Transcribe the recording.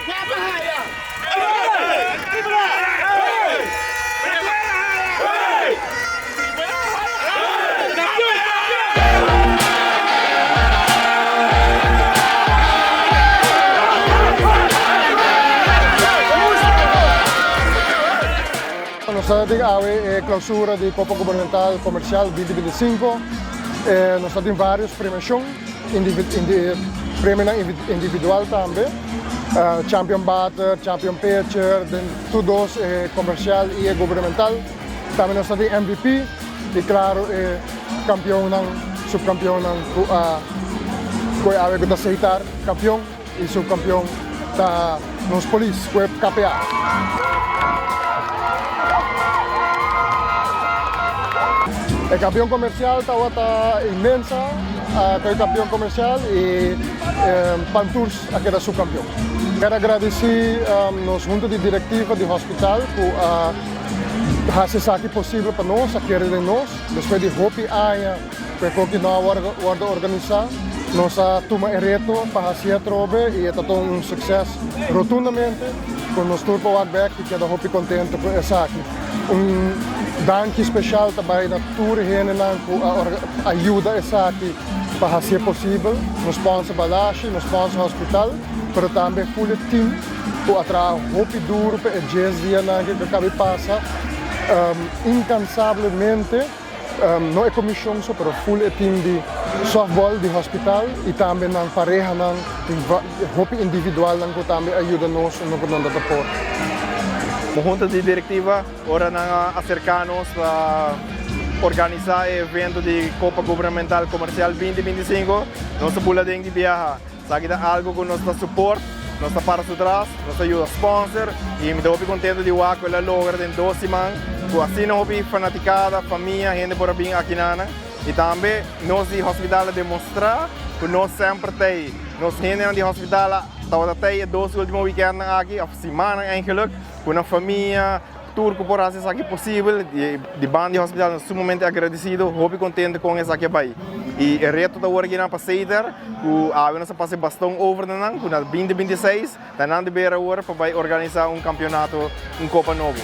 Nós estamos a clausura de Copa Governamental Comercial 2025. Nós temos vários premiações, prêmio individual também. Champion Butter, Champion Pitcher, todos comercial e governamental. Também nós temos MVP e claro, campeão, subcampeão, que a aceitar campeão e subcampeão da nos polícia, que é KPA. O campeão comercial está imensa, é campeão comercial e Pantours aqui é subcampeão. Quero agradecer nos junta de diretiva do hospital por fazer isso aqui possível para nós, aqui de nós. Depois de Hopi Aya, que nós vamos organizar, nós tomamos o reto para fazer a trobe e é um sucesso rotundamente. Com nós turbo Outback e quero Hopi contente com isso aqui. Dank especial também na tour que ajuda essa aqui para fazer possível. Nos sponsor Balashi, nos sponsor hospital, mas também full team que atrás Hopi duro para o dias dias que acaba passa incansavelmente. Não é comissão só, mas full team de softball de hospital e também na pareja na Hopi individual que também ajuda nós no que não dá por. A junta de diretiva ora acercar-nos a organizar o evento de Copa Governamental Comercial 2025. Nossa boletim de viajar, sabe algo que nos dá suporte, nos dá para trás, nos ajuda a sponsor e me dou muito contente de ver que ela logra em 2 semanas, com assim não houve fanaticada, família, gente por vir aqui nana e também nós de hospital demonstrar que nós sempre temos, nós gente de hospital estava até 2 últimos weekends aqui, a semana eigenlijk, com a família, tudo por fazer isso aqui possível, de banda de hospital, nós sumamente agradecido, muito contente com isso aqui aí. E o reto da hora aqui na Passeiter, que a nós passei bastante over na 2026, da não de beira hora para organizar campeonato em Copa Novo.